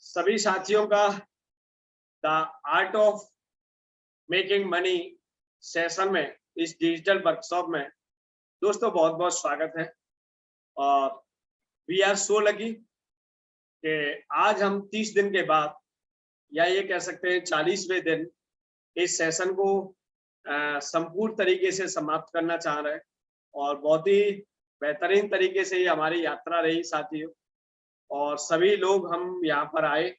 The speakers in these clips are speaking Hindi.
सभी साथियों का the art of making money session में, इस डिजिटल वर्कशॉप में दोस्तों बहुत बहुत स्वागत है। और वी आर सो लकी कि आज हम 30 दिन के बाद, या ये कह सकते हैं 40वें दिन, इस सेशन को संपूर्ण तरीके से समाप्त करना चाह रहे हैं। और बहुत ही बेहतरीन तरीके से ये हमारी यात्रा रही साथियों, और सभी लोग हम यहाँ पर आए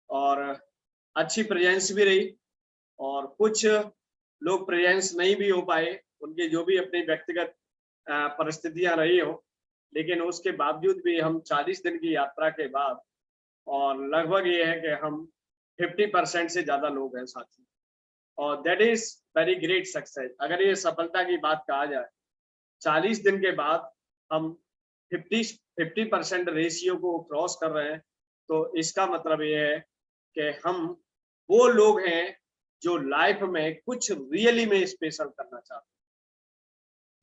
और अच्छी प्रेजेंस भी रही, और कुछ लोग प्रेजेंस नहीं भी हो पाए, उनके जो भी अपनी व्यक्तिगत परिस्थितियां रही हो, लेकिन उसके बावजूद भी हम 40 दिन की यात्रा के बाद, और लगभग ये है कि हम 50% से ज्यादा लोग हैं साथी, और that is very great success. अगर ये सफलता की बात कहा जाए, 40 दिन के बाद हम 50% रेशियो को क्रॉस कर रहे हैं, तो इसका मतलब ये है कि हम वो लोग हैं जो लाइफ में कुछ रियली में स्पेशल करना चाहते हैं।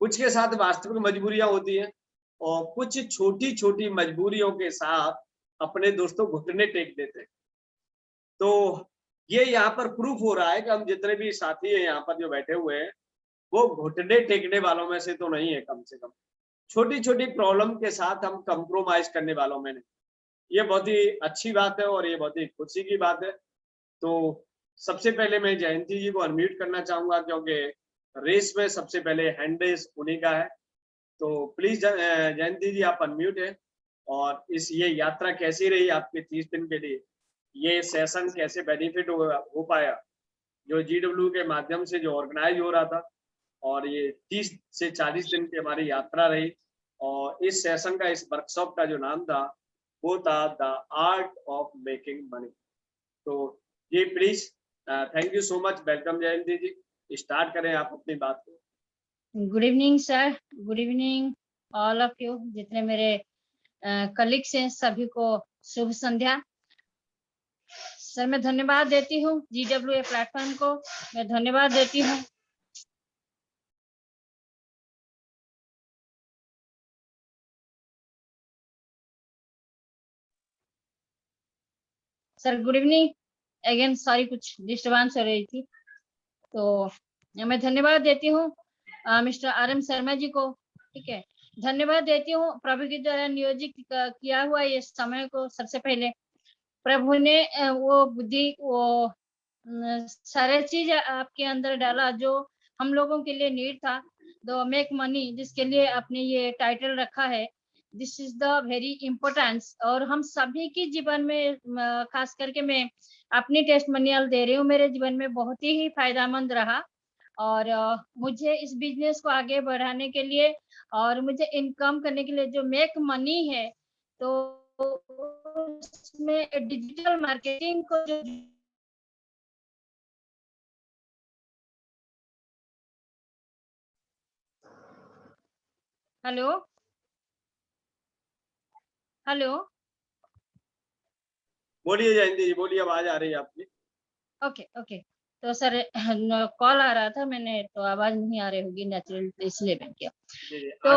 कुछ के साथ वास्तविक मजबूरियां होती हैं, और कुछ छोटी छोटी मजबूरियों के साथ अपने दोस्तों घुटने टेक देते हैं। तो ये यहाँ पर प्रूफ हो रहा है कि हम जितने भी साथी हैं यहाँ पर जो बैठे हुए हैं, वो घुटने टेकने वालों में से तो नहीं है। कम से कम छोटी छोटी प्रॉब्लम के साथ हम कंप्रोमाइज करने वालों में नहीं। ये बहुत ही अच्छी बात है और ये बहुत ही खुशी की बात है। तो सबसे पहले मैं जयंती जी को अनम्यूट करना चाहूंगा, क्योंकि रेस में सबसे पहले हैंड रेस उन्हीं का है। तो प्लीज जयंती जी, आप अनम्यूट है। और ये यात्रा कैसी रही आपके 30 दिन के लिए? ये सेशन कैसे बेनिफिट हो पाया, जो GW के माध्यम से जो ऑर्गेनाइज हो रहा था, और ये 30 से 40 दिन की हमारी यात्रा रही। और इस सेशन का, इस वर्कशॉप का जो नाम था, वो था the art of making money. तो ji please, thank you so much, welcome Jayanti ji, start करें आप अपनी बात को। Good evening sir, good evening all of you, जितने मेरे कलीग्स हैं सभी को शुभ संध्या। सर मैं धन्यवाद देती हूँ GWA प्लेटफॉर्म को, मैं धन्यवाद देती हूँ। Sir good evening again, sorry कुछ डिस्टर्बेंस हो रही थी। तो मैं धन्यवाद देती हूँ मिस्टर RM शर्मा जी को, ठीक है। धन्यवाद देती हूँ प्रभु के द्वारा नियोजित किया हुआ ये समय को। सबसे पहले प्रभु ने वो बुद्धि, वो सारे चीज आपके अंदर डाला जो हम लोगों के लिए नीड था, द मेक मनी, जिसके लिए आपने ये टाइटल रखा है। This is the very importance, और हम सभी के जीवन में खास करके मैं अपनी टेस्टमोनियल दे रही हूँ, मेरे जीवन में बहुत ही फायदेमंद रहा। और मुझे इस बिजनेस को आगे बढ़ाने के लिए और मुझे इनकम करने के लिए जो मेक मनी है, तो उसमें डिजिटल मार्केटिंग को जो हेलो हेलो बोलिए जयंती जी, बोलिए, आवाज आ रही है आपकी। Okay okay. तो सर कॉल आ रहा था, मैंने तो आवाज नहीं आ रही होगी नेचुरल, इसलिए मैंने किया। तो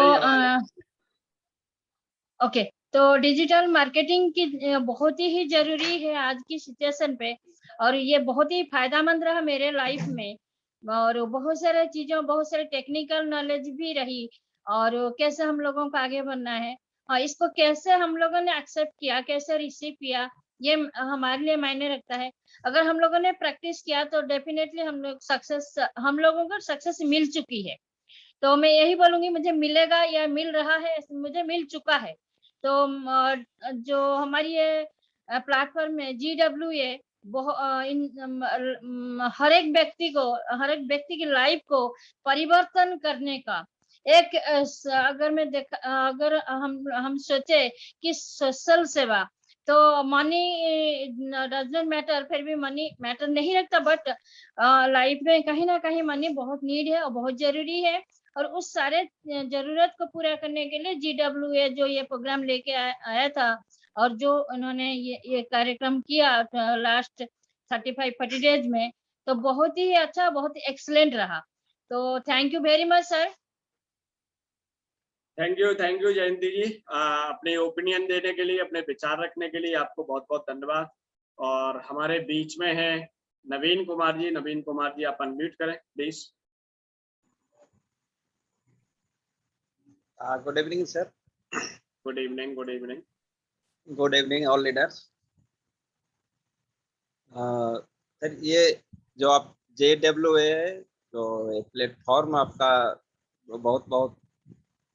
ओके, तो डिजिटल मार्केटिंग की बहुत ही जरूरी है आज की सिचुएशन पे, और ये बहुत ही फायदेमंद रहा मेरे लाइफ में। और बहुत सारे चीजों, बहुत सारे टेक्निकल नॉलेज भी रही, और कैसे हम लोगों को आगे बढ़ना है, और इसको कैसे हम लोगों ने एक्सेप्ट किया, कैसे रिसीव किया, ये हमारे लिए मायने रखता है। अगर हम लोगों ने प्रैक्टिस किया तो डेफिनेटली हम लोगों को सक्सेस मिल चुकी है। तो मैं यही बोलूंगी, मुझे मिलेगा या मिल रहा है, मुझे मिल चुका है। तो जो हमारी ये प्लेटफॉर्म है GWA, हर एक व्यक्ति को, हर एक व्यक्ति की लाइफ को परिवर्तन करने का एक अगर मैं अगर हम सोचे कि सोशल सेवा, तो मनी डजंट मैटर, फिर भी मनी मैटर नहीं रखता, बट लाइफ में कहीं ना कहीं मनी बहुत नीड है और बहुत जरूरी है। और उस सारे जरूरत को पूरा करने के लिए GWA जो ये प्रोग्राम लेके आया था, और जो उन्होंने ये कार्यक्रम किया लास्ट 35-40 डेज में, तो बहुत ही अच्छा, बहुत ही एक्सीलेंट रहा। तो thank you very much sir. Thank you Jayanti ji, अपने ओपिनियन देने के लिए, अपने विचार रखने के लिए आपको बहुत बहुत धन्यवाद। और हमारे बीच में है नवीन कुमार जी। नवीन कुमार जी, आप अनम्यूट करें please. Good evening sir. Good evening. Good evening. Good evening all leaders. Sir, ये जो आप JWA जो प्लेटफॉर्म आपका, बहुत बहुत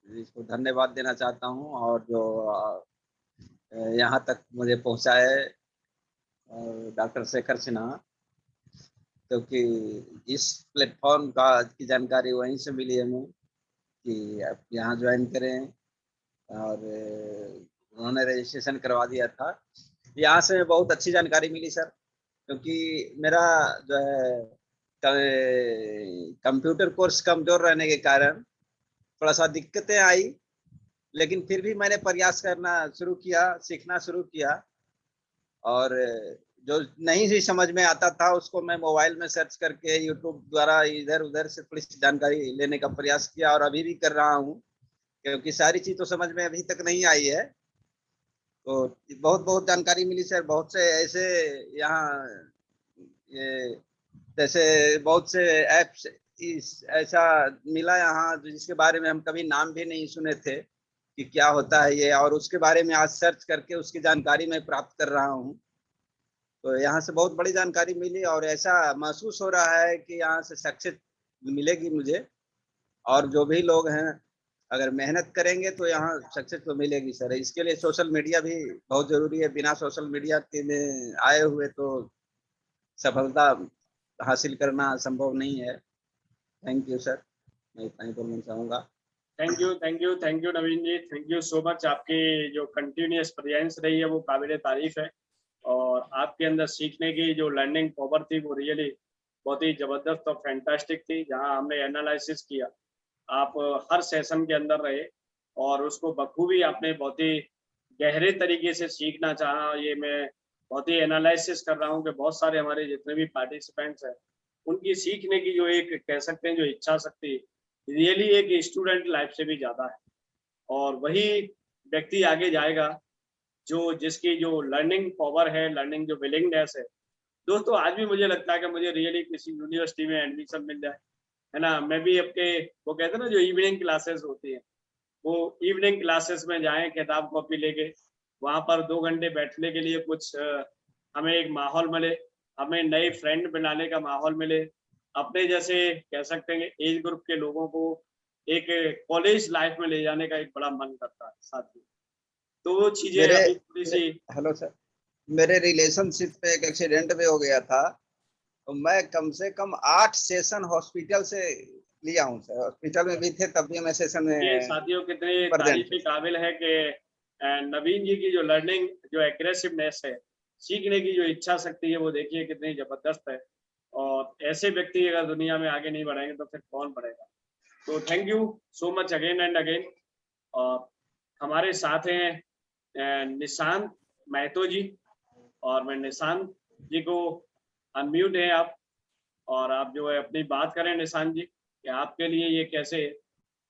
इसको धन्यवाद देना चाहता हूँ। और जो यहाँ तक मुझे पहुँचाए डॉक्टर शेखर सिन्हा, क्योंकि इस प्लेटफॉर्म का की जानकारी वहीं से मिली हमें कि आप यहाँ ज्वाइन करें, और उन्होंने रजिस्ट्रेशन करवा दिया था। यहाँ से बहुत अच्छी जानकारी मिली सर, क्योंकि मेरा जो है कंप्यूटर कोर्स कमजोर रहने के कारण थोड़ा सा दिक्कतें आई, लेकिन फिर भी मैंने प्रयास करना शुरू किया, सीखना शुरू किया। और जो नहीं भी समझ में आता था उसको मैं मोबाइल में सर्च करके यूट्यूब द्वारा इधर उधर से थोड़ी सी जानकारी लेने का प्रयास किया, और अभी भी कर रहा हूँ, क्योंकि सारी चीज तो समझ में अभी तक नहीं आई है। तो बहुत बहुत जानकारी मिली सर। बहुत से ऐसे यहाँ ये जैसे बहुत से ऐप्स ऐसा मिला यहाँ जिसके बारे में हम कभी नाम भी नहीं सुने थे कि क्या होता है ये, और उसके बारे में आज सर्च करके उसकी जानकारी मैं प्राप्त कर रहा हूँ। तो यहाँ से बहुत बड़ी जानकारी मिली, और ऐसा महसूस हो रहा है कि यहाँ से सक्सेस मिलेगी मुझे। और जो भी लोग हैं अगर मेहनत करेंगे तो यहाँ सक्सेस तो मिलेगी सर। इसके लिए सोशल मीडिया भी बहुत जरूरी है। बिना सोशल मीडिया के में आए हुए तो सफलता हासिल करना संभव नहीं है। थैंक यू सर, मैं इतना ही बोलना चाहूँगा। Thank you Naveen ji, thank you so much. आपकी जो कंटिन्यूअस प्रेजेंस रही है वो काबिल तारीफ है, और आपके अंदर सीखने की जो लर्निंग पावर थी वो रियली बहुत ही जबरदस्त और फैंटास्टिक थी। जहां हमने एनालिसिस किया, आप हर सेशन के अंदर रहे और उसको बखूबी आपने बहुत ही गहरे तरीके से सीखना चाहा। ये मैं बहुत ही एनालिसिस कर रहा हूँ कि बहुत सारे हमारे जितने भी पार्टिसिपेंट्स हैं उनकी सीखने की जो एक कह सकते हैं जो इच्छा शक्ति रियली एक स्टूडेंट लाइफ से भी ज्यादा है, और वही व्यक्ति आगे जाएगा जो जिसकी जो लर्निंग पावर है, लर्निंग जो विलिंगनेस है। दोस्तों, आज भी मुझे लगता है कि मुझे रियली किसी यूनिवर्सिटी में एडमिशन मिल जाए, है ना। मैं भी आपके वो कहते हैं ना जो इवनिंग क्लासेस होती है, वो इवनिंग क्लासेस में जाएं किताब कॉपी लेके, वहां पर 2 घंटे बैठने के लिए कुछ हमें एक माहौल मिले, हमें नए फ्रेंड बनाने का माहौल मिले, अपने जैसे कह सकते हैं एज ग्रुप के लोगों को एक कॉलेज लाइफ में ले जाने का एक बड़ा मन करता है साथी। तो वो चीजें अभी थोड़ी सी। हेलो सर, मेरे रिलेशनशिप पे एक एक्सीडेंट भी हो गया था, तो मैं कम से कम 8 सेशन हॉस्पिटल से लिया हूँ सर। हॉस्पिटल में भी थे तब भी मैं सेशन में साथियों कितने तारीफ के काबिल है कि नवीन जी की जो लर्निंग जो एग्रेसिवनेस है, सीखने की जो इच्छा शक्ति है, वो देखिए कितनी जबरदस्त है। और ऐसे व्यक्ति अगर दुनिया में आगे नहीं बढ़ेंगे तो फिर कौन बढ़ेगा। तो thank you so much again and again. और हमारे साथ हैं निशांत महतो जी, और मैं निशांत जी को अनम्यूट है आप, और आप जो है अपनी बात करें निशांत जी कि आपके लिए ये कैसे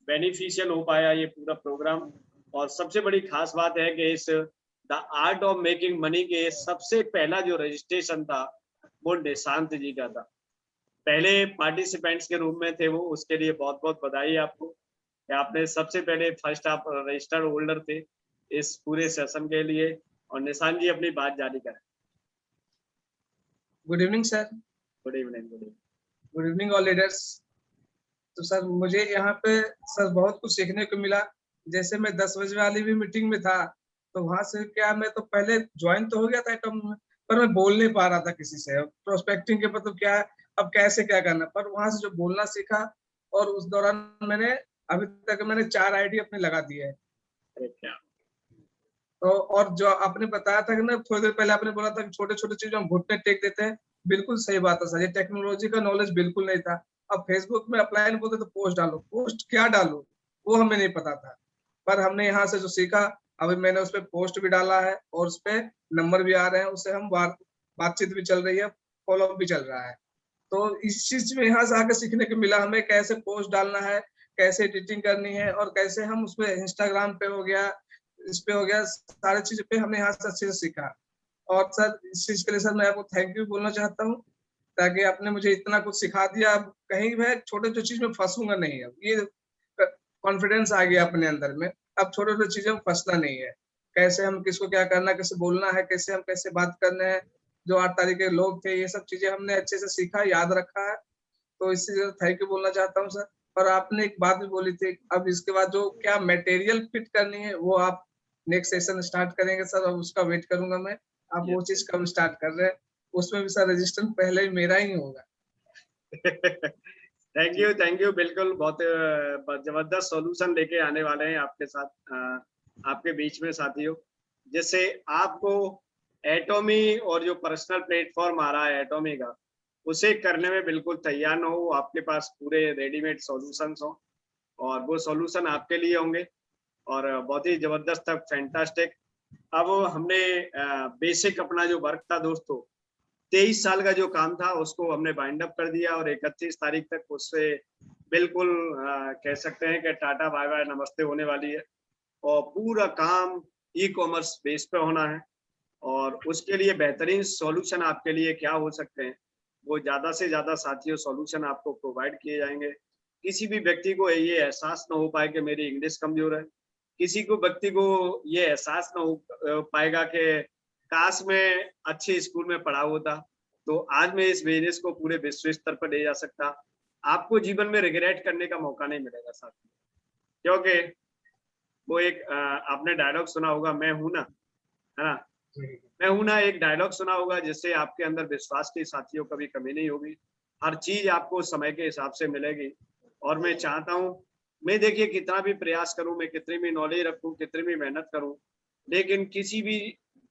बेनिफिशियल हो पाया ये पूरा प्रोग्राम। और सबसे बड़ी खास बात है कि इस the art of making money के सबसे पहला जो रजिस्ट्रेशन था वो निशांत जी का था। पहले पार्टिसिपेंट्स के रूप में थे वो, उसके लिए बहुत बहुत बधाई आपको कि आपने सबसे पहले फर्स्ट आप रजिस्टर्ड होल्डर थे इस पूरे सेशन के लिए। और निशांत जी अपनी बात जारी करें। Good evening sir. Good evening. Good evening all leaders. तो सर मुझे यहाँ पे सर बहुत कुछ सीखने को मिला। जैसे मैं 10 बजे वाली भी मीटिंग में था, तो वहां से क्या मैं तो पहले ज्वाइन तो हो गया था टर्म में, पर मैं बोल नहीं पा रहा था किसी से। प्रोस्पेक्टिंग के मतलब क्या है, अब कैसे क्या करना, पर वहां से जो बोलना सीखा, और उस दौरान मैंने अभी तक मैंने 4 आईडी अपने लगा दिए है। तो और जो आपने बताया था कि ना थोड़ी देर पहले आपने बोला था कि छोटे छोटे चीजों हम घुटने टेक देते हैं, बिल्कुल सही बात है सर। ये टेक्नोलॉजी का नॉलेज बिल्कुल नहीं था। अब फेसबुक में अप्लाई बोलते तो पोस्ट डालो, पोस्ट क्या डालो वो हमें नहीं पता था, पर हमने यहाँ से जो सीखा, अभी मैंने उस पर पोस्ट भी डाला है और उस पर नंबर भी आ रहे हैं, उससे हम बातचीत भी चल रही है, फॉलोअप भी चल रहा है। तो इस चीज में यहाँ से आके सीखने को मिला हमें कैसे पोस्ट डालना है, कैसे एडिटिंग करनी है और कैसे हम उसमें इंस्टाग्राम पे हो गया, इस पे हो गया, सारी चीज पे हमने यहाँ से अच्छे से सीखा। और सर इस चीज के लिए सर मैं आपको थैंक यू बोलना चाहता हूँ, ताकि आपने मुझे इतना कुछ सिखा दिया। अब कहीं मैं छोटे छोटे चीज में फंसूंगा नहीं। अब ये कॉन्फिडेंस आ गया अपने अंदर में, अब छोटे छोटे चीजों में फंसना नहीं है। कैसे हम किसको क्या करना है, कैसे बोलना है, कैसे हम कैसे बात करना है, जो 8 तारीख के लोग थे, ये सब चीजें हमने अच्छे से सीखा, याद रखा है। तो इससे थैंक यू बोलना चाहता हूँ सर। और आपने एक बात भी बोली थी, अब इसके बाद जो क्या मटेरियल फिट करनी है वो आप नेक्स्ट सेशन स्टार्ट करेंगे सर, और उसका वेट करूंगा मैं। आप वो चीज कब स्टार्ट कर रहे हैं, उसमें भी सर रजिस्टर पहले ही मेरा ही होगा। थैंक यू बिल्कुल, बहुत जबरदस्त सॉल्यूशन लेके आने वाले हैं आपके साथ, आपके बीच में साथियों, जिससे आपको एटॉमी और जो पर्सनल प्लेटफॉर्म आ रहा है एटॉमी का, उसे करने में बिल्कुल तैयार न हो, आपके पास पूरे रेडीमेड सॉल्यूशंस हो और वो सॉल्यूशन आपके लिए होंगे और बहुत ही जबरदस्त, फैंटास्टिक। अब हमने बेसिक अपना जो वर्क था दोस्तों, 23 साल का जो काम था उसको हमने बाइंड अप कर दिया और 31 तारीख तक उससे बिल्कुल कह सकते हैं कि टाटा बाय बाय नमस्ते होने वाली है। और पूरा काम ई कॉमर्स बेस पे होना है और उसके लिए बेहतरीन सॉल्यूशन आपके लिए क्या हो सकते हैं, वो ज़्यादा से ज़्यादा साथियों सॉल्यूशन आपको प्रोवाइड किए जाएंगे। किसी भी व्यक्ति को ये एहसास न हो पाए कि मेरी इंग्लिश कमजोर है, किसी को व्यक्ति को ये एहसास न हो पाएगा कि काश में अच्छे स्कूल में पढ़ा होता तो आज मैं इस बिजनेस को पूरे विश्व स्तर पर ले जा सकता। आपको जीवन में रिग्रेट करने का मौका नहीं मिलेगा साथियों, क्योंकि वो एक आपने डायलॉग सुना होगा, मैं हूं ना, है ना, मैं हूं ना, एक डायलॉग सुना होगा, जिससे आपके अंदर विश्वास की साथियों कभी कमी नहीं होगी। हर चीज आपको समय के हिसाब से मिलेगी और मैं चाहता हूं, मैं देखिए कितना भी प्रयास करूं, मैं कितनी भी नॉलेज रखूं, कितनी भी मेहनत करूं, लेकिन किसी भी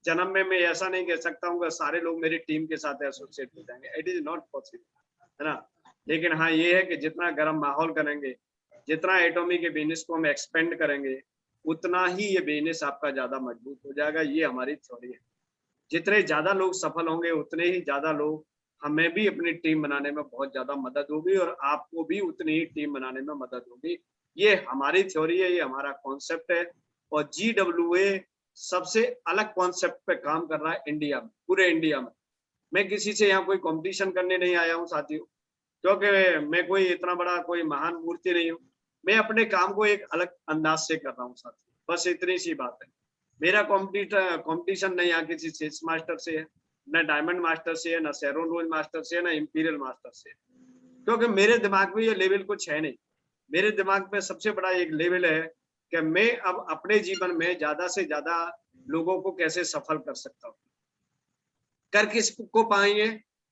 जन्म में मैं ऐसा नहीं कह सकता हूँ कि सारे लोग मेरी टीम के साथ एसोसिएट हो जाएंगे, इट इज नॉट पॉसिबल, है ना। लेकिन हाँ ये है कि जितना गर्म माहौल करेंगे, जितना एटॉमी के बिजनेस को हम एक्सपेंड करेंगे, उतना ही ये बिजनेस आपका ज्यादा मजबूत हो जाएगा। ये हमारी थ्योरी है। जितने ज्यादा लोग सफल होंगे उतने ही ज्यादा लोग, हमें भी अपनी टीम बनाने में बहुत ज्यादा मदद होगी और आपको भी उतनी ही टीम बनाने में मदद होगी। ये हमारी थ्योरी है, ये हमारा कॉन्सेप्ट है और GWA सबसे अलग कॉन्सेप्ट पे काम कर रहा है इंडिया में, पूरे इंडिया में। मैं किसी से यहाँ कोई कंपटीशन करने नहीं आया हूँ साथियों, क्योंकि मैं कोई इतना बड़ा कोई महान मूर्ति नहीं हूँ। मैं अपने काम को एक अलग अंदाज से कर रहा हूँ साथियों, बस इतनी सी बात है। मेरा कंपटीशन नहीं यहाँ किसी सेल्स मास्टर से है, न डायमंड मास्टर से है, न शेरोन रोज मास्टर से है, न इंपीरियल मास्टर से है, क्योंकि मेरे दिमाग में ये लेवल कुछ है नहीं। मेरे दिमाग में सबसे बड़ा एक लेवल है कि मैं अब अपने जीवन में ज्यादा से ज्यादा लोगों को कैसे सफल कर सकता हूँ। कर किसको पाएंगे,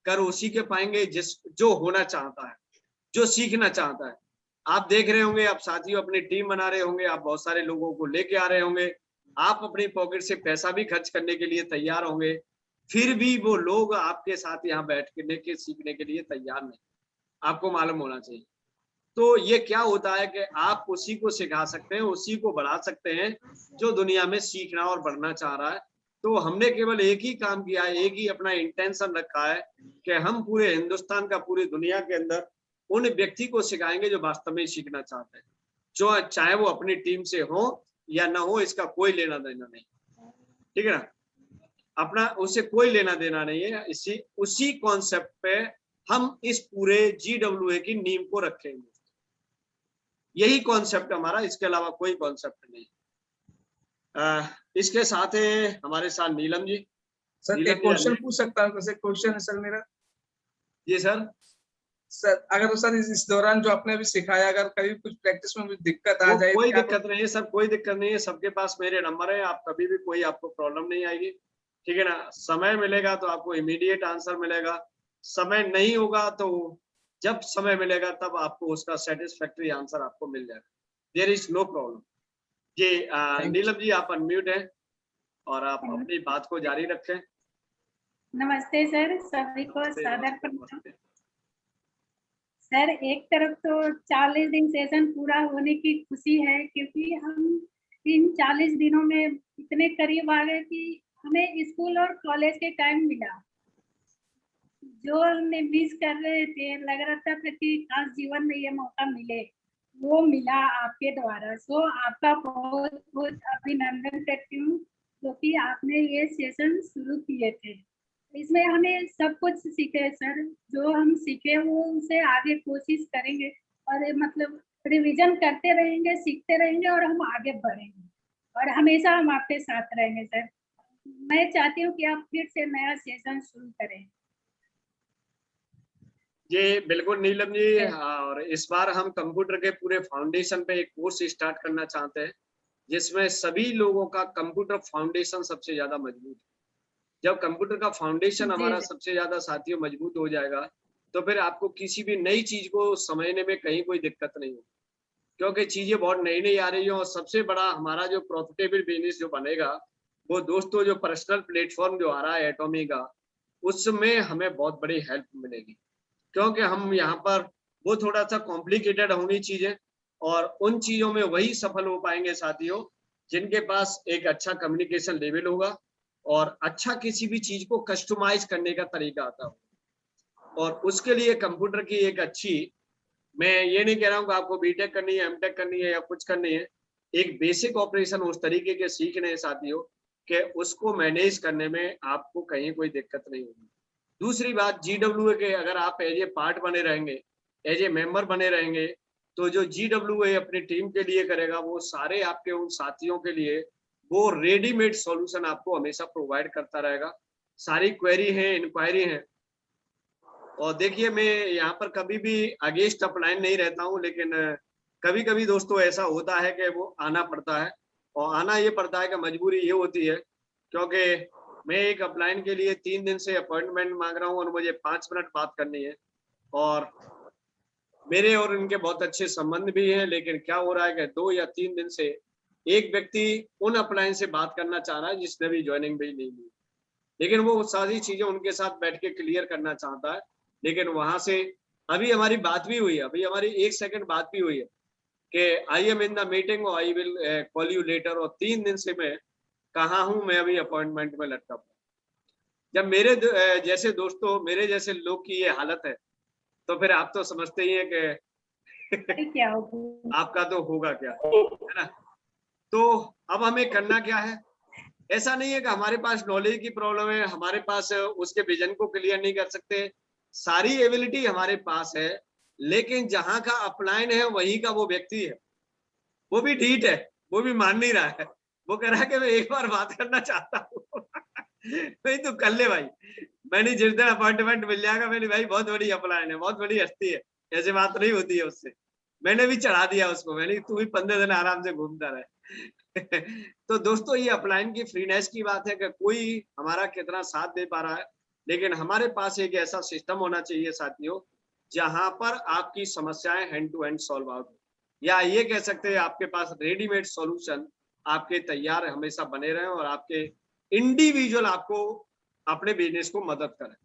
कर उसी के पाएंगे जिस जो होना चाहता है, जो सीखना चाहता है। आप देख रहे होंगे, आप साथियों अपनी टीम बना रहे होंगे, आप बहुत सारे लोगों को लेके आ रहे होंगे, आप अपनी पॉकेट से पैसा भी खर्च करने के लिए तैयार होंगे, फिर भी वो लोग आपके साथ यहाँ बैठने के सीखने के लिए तैयार नहीं। आपको मालूम होना चाहिए। तो ये क्या होता है कि आप उसी को सिखा सकते हैं, उसी को बढ़ा सकते हैं जो दुनिया में सीखना और बढ़ना चाह रहा है। तो हमने केवल एक ही काम किया है, एक ही अपना इंटेंशन रखा है कि हम पूरे हिंदुस्तान का, पूरी दुनिया के अंदर उन व्यक्ति को सिखाएंगे जो वास्तव में सीखना चाहते हैं, जो चाहे वो अपनी टीम से हो या ना हो, इसका कोई लेना देना नहीं, ठीक है ना, अपना उससे कोई लेना देना नहीं है। उसी कॉन्सेप्ट पे हम इस पूरे GWA की नींव को रखेंगे। यही कॉन्सेप्ट हमारा, इसके अलावा कोई कॉन्सेप्ट नहीं। इसके साथ है हमारे साथ नीलम जी। सर एक क्वेश्चन पूछ सकता हूँ? कैसे क्वेश्चन है सर मेरा? जी सर। सर अगर तो सर इस दौरान जो आपने अभी सिखाया, अगर कभी कुछ प्रैक्टिस में दिक्कत आ जाए, कोई दिक्कत नहीं है सर, कोई दिक्कत नहीं है। सबके पास मेरे नंबर है, आप कभी भी कोई आपको प्रॉब्लम नहीं आएगी, ठीक है ना। समय मिलेगा तो आपको इमीडिएट आंसर मिलेगा, समय नहीं होगा तो जब समय मिलेगा तब आपको उसका सेटिस्फैक्टरी आंसर आपको मिल जाएगा। There is no problem. Ji Neelam ji आप अनम्यूट हैं और आप अपनी बात को जारी रखें। नमस्ते सर, सभी को सादर प्रणाम। सर एक तरफ तो 40 दिन सेशन पूरा होने की खुशी है, क्योंकि हम इन 40 दिनों में इतने करीब आ गए कि हमें स्कूल और कॉलेज के टाइम मिला, जो हमने मिस कर रहे थे। लग रहा था कि काश जीवन में ये मौका मिले। वो मिला आपके द्वारा। सो आपका बहुत बहुत अभिनंदन करती हूँ, क्योंकि आपने ये सेशन शुरू किए थे। इसमें हमें सब कुछ सीखे सर, जो हम सीखे वो उसे आगे कोशिश करेंगे और मतलब रिवीजन करते रहेंगे, सीखते रहेंगे और हम आगे बढ़ेंगे और हमेशा हम आपके साथ रहेंगे सर। मैं चाहती हूँ कि आप फिर से नया सेशन शुरू करें। जी बिल्कुल नीलम जी, और इस बार हम कंप्यूटर के पूरे फाउंडेशन पे एक कोर्स स्टार्ट करना चाहते हैं, जिसमें सभी लोगों का कंप्यूटर फाउंडेशन सबसे ज्यादा मजबूत है। जब कंप्यूटर का फाउंडेशन हमारा सबसे ज्यादा साथियों मजबूत हो जाएगा, तो फिर आपको किसी भी नई चीज को समझने में कहीं कोई दिक्कत नहीं होगी, क्योंकि चीजें बहुत नई नई आ रही है। और सबसे बड़ा हमारा जो प्रॉफिटेबल बिजनेस जो बनेगा, वो दोस्तों जो पर्सनल प्लेटफॉर्म जो आ रहा है एटॉमी का, उसमें हमें बहुत बड़ी हेल्प मिलेगी, क्योंकि हम यहाँ पर वो थोड़ा सा कॉम्प्लिकेटेड होंगी चीजें, और उन चीजों में वही सफल हो पाएंगे साथियों जिनके पास एक अच्छा कम्युनिकेशन लेवल होगा और अच्छा किसी भी चीज को कस्टमाइज करने का तरीका आता हो। और उसके लिए कंप्यूटर की एक अच्छी, मैं ये नहीं कह रहा हूँ कि आपको बीटेक करनी है, एमटेक करनी है या कुछ करनी है, एक बेसिक ऑपरेशन उस तरीके के सीखने हैं साथियों कि उसको मैनेज करने में आपको कहीं कोई दिक्कत नहीं होगी। दूसरी बात, GWA के अगर आप एज ए पार्ट बने रहेंगे, एज ए मेंबर बने रहेंगे, तो जो GWA अपनी टीम के लिए करेगा, वो सारे आपके उन साथियों के लिए वो रेडीमेड सॉल्यूशन आपको हमेशा प्रोवाइड करता रहेगा। सारी क्वेरी है, इंक्वायरी है। और देखिए, मैं यहाँ पर कभी भी अगेंस्ट अपलाइन नहीं रहता हूँ, लेकिन कभी कभी दोस्तों ऐसा होता है कि वो आना पड़ता है, और आना ये पड़ता है कि मजबूरी ये होती है, क्योंकि मैं एक अपलाइन के लिए 3 दिन से अपॉइंटमेंट मांग रहा हूँ और मुझे 5 मिनट बात करनी है। और मेरे और इनके बहुत अच्छे संबंध भी हैं, लेकिन क्या हो रहा है कि 2 या 3 दिन से एक व्यक्ति उन अपलाइन से बात करना चाह रहा है जिसने भी ज्वाइनिंग भी नहीं ली, लेकिन वो सारी चीजें उनके साथ बैठ के क्लियर करना चाहता है। लेकिन वहां से अभी हमारी बात भी हुई है, अभी हमारी 1 सेकंड बात भी हुई है कि I am in the meeting और I will call you later, और 3 दिन से मैं कहाँ हूँ, मैं अभी अपॉइंटमेंट में लटका हूँ। जब मेरे जैसे दोस्तों, मेरे जैसे लोग की ये हालत है, तो फिर आप तो समझते ही हैं कि क्या होगा, आपका तो होगा क्या, है ना। तो अब हमें करना क्या है? ऐसा नहीं है कि हमारे पास नॉलेज की प्रॉब्लम है, हमारे पास उसके विजन को क्लियर नहीं कर सकते, सारी एबिलिटी हमारे पास है, लेकिन जहां का अपलाइन है वहीं का वो व्यक्ति है, वो भी ढीठ है, वो भी मान नहीं रहा है, वो कह रहा है कि मैं एक बार बात करना चाहता हूँ। नहीं तो कर ले भाई, मैंने जिस दिन अपॉइंटमेंट मिल जाएगा, मैंने भाई बहुत बड़ी अपलाइन है, बहुत बड़ी हस्ती है, ऐसे बात नहीं होती है उससे। मैंने भी चढ़ा दिया उसको, मैंने तू भी 15 दिन आराम से घूमता रहे। तो दोस्तों, ये अपलाइन की फ्रीनेस की बात है कि कोई हमारा कितना साथ दे पा रहा है, लेकिन हमारे पास एक ऐसा सिस्टम होना चाहिए साथियों, जहां पर आपकी समस्याएं hand to hand solve out, या ये कह सकते हैं आपके पास रेडीमेड सॉल्यूशन आपके तैयार हमेशा बने रहे और आपके इंडिविजुअल आपको अपने बिजनेस को मदद करें।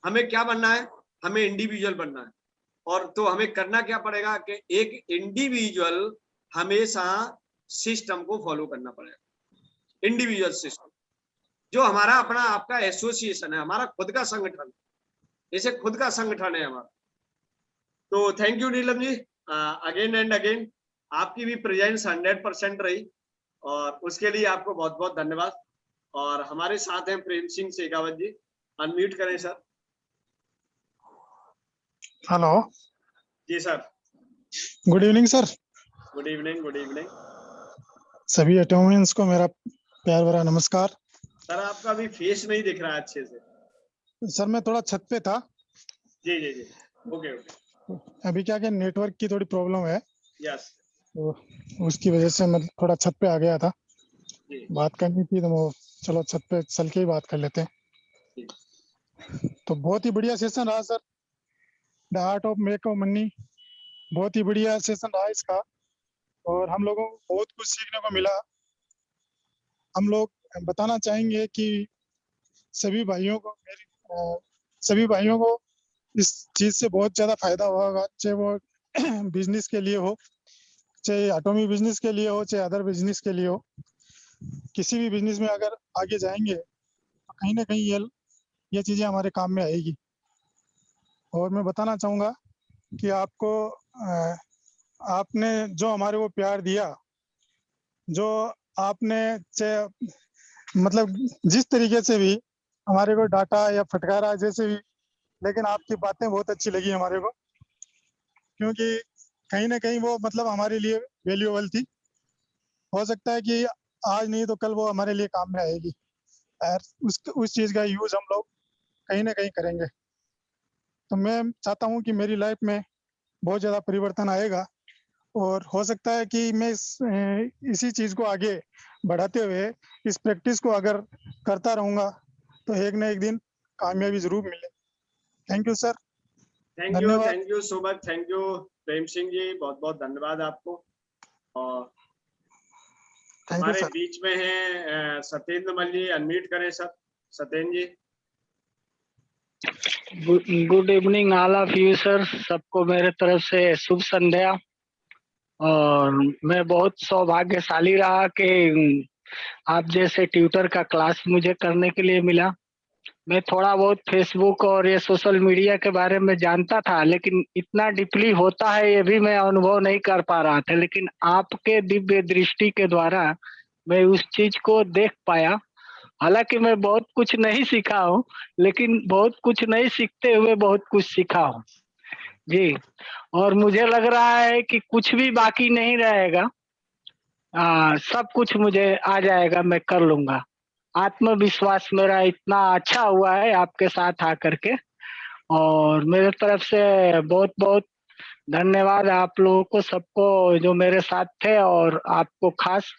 हमें क्या बनना है? हमें इंडिविजुअल बनना है। और तो हमें करना क्या पड़ेगा कि एक इंडिविजुअल हमेशा सिस्टम को फॉलो करना पड़ेगा, इंडिविजुअल सिस्टम, जो हमारा अपना आपका एसोसिएशन है, हमारा खुद का संगठन, जैसे खुद का संगठन है हमारा। तो thank you Neelam ji, again and again आपकी भी प्रेजेंस 100% रही, और उसके लिए आपको बहुत बहुत धन्यवाद। और हमारे साथ हैं प्रेम सिंह शेखावत जी, अनम्यूट करें सर। हेलो जी sir. Good evening sir. Good evening, good evening. सभी अटेंडेंट्स को मेरा प्यार भरा नमस्कार। सर आपका भी फेस नहीं दिख रहा अच्छे से। सर मैं थोड़ा छत पे था। जी जी जी, ओके ओके। अभी क्या कि नेटवर्क की थोड़ी प्रॉब्लम है, यस। तो उसकी वजह से मैं थोड़ा छत पे आ गया था। जी बात करनी थी तो वो चलो छत पे चल के ही बात कर लेते हैं। जी। तो बहुत ही बढ़िया सेशन रहा sir, the art of make money. बहुत ही बढ़िया सेशन रहा इसका, और हम लोगों को बहुत कुछ सीखने को मिला। हम लोग बताना चाहेंगे कि सभी भाइयों को सभी भाइयों को इस चीज से बहुत ज्यादा फायदा होगा, चाहे वो बिजनेस के लिए हो, चाहे एटॉमिक बिजनेस के लिए हो, चाहे अदर बिजनेस के लिए हो। किसी भी बिजनेस में अगर आगे जाएंगे तो कहीं ना कहीं ये चीजें हमारे काम में आएगी। और मैं बताना चाहूँगा कि आपको आपने जो हमारे को प्यार दिया, जो आपने मतलब जिस तरीके से भी हमारे को डांटा या फटकारा जैसे भी, लेकिन आपकी बातें बहुत अच्छी लगी हमारे को, क्योंकि कहीं ना कहीं वो मतलब हमारे लिए वैल्यूएबल थी। हो सकता है कि आज नहीं तो कल वो हमारे लिए काम में आएगी और उस चीज़ का यूज हम लोग कहीं ना कहीं करेंगे। तो मैं चाहता हूँ कि मेरी लाइफ में बहुत ज़्यादा परिवर्तन आएगा और हो सकता है कि मैं इसी चीज़ को आगे बढ़ाते हुए इस प्रैक्टिस को अगर करता रहूँगा तो एक ना एक दिन कामयाबी जरूर मिले। Thank you sir. धन्यवाद। Thank you so much. Thank you Prem Singh ji, बहुत बहुत धन्यवाद आपको। और थैंक यू हमारे सर। बीच में है सत्येंद्र मल्ली, अनम्यूट करें sir. Satyendra ji. Good evening all of you sir, सबको मेरे तरफ से शुभ संध्या। और मैं बहुत सौभाग्यशाली रहा कि आप जैसे ट्यूटर का क्लास मुझे करने के लिए मिला। मैं थोड़ा बहुत फेसबुक और ये सोशल मीडिया के बारे में जानता था, लेकिन इतना डीपली होता है ये भी मैं अनुभव नहीं कर पा रहा था। लेकिन आपके दिव्य दृष्टि के द्वारा मैं उस चीज को देख पाया। हालांकि मैं बहुत कुछ नहीं सीखा हूँ, लेकिन बहुत कुछ नहीं सीखते हुए बहुत कुछ सीखा हूँ जी। और मुझे लग रहा है कि कुछ भी बाकी नहीं रहेगा, सब कुछ मुझे आ जाएगा, मैं कर लूंगा। आत्मविश्वास मेरा इतना अच्छा हुआ है आपके साथ आकर के। और मेरे तरफ से बहुत बहुत धन्यवाद आप लोगों को, सबको जो मेरे साथ थे, और आपको खास।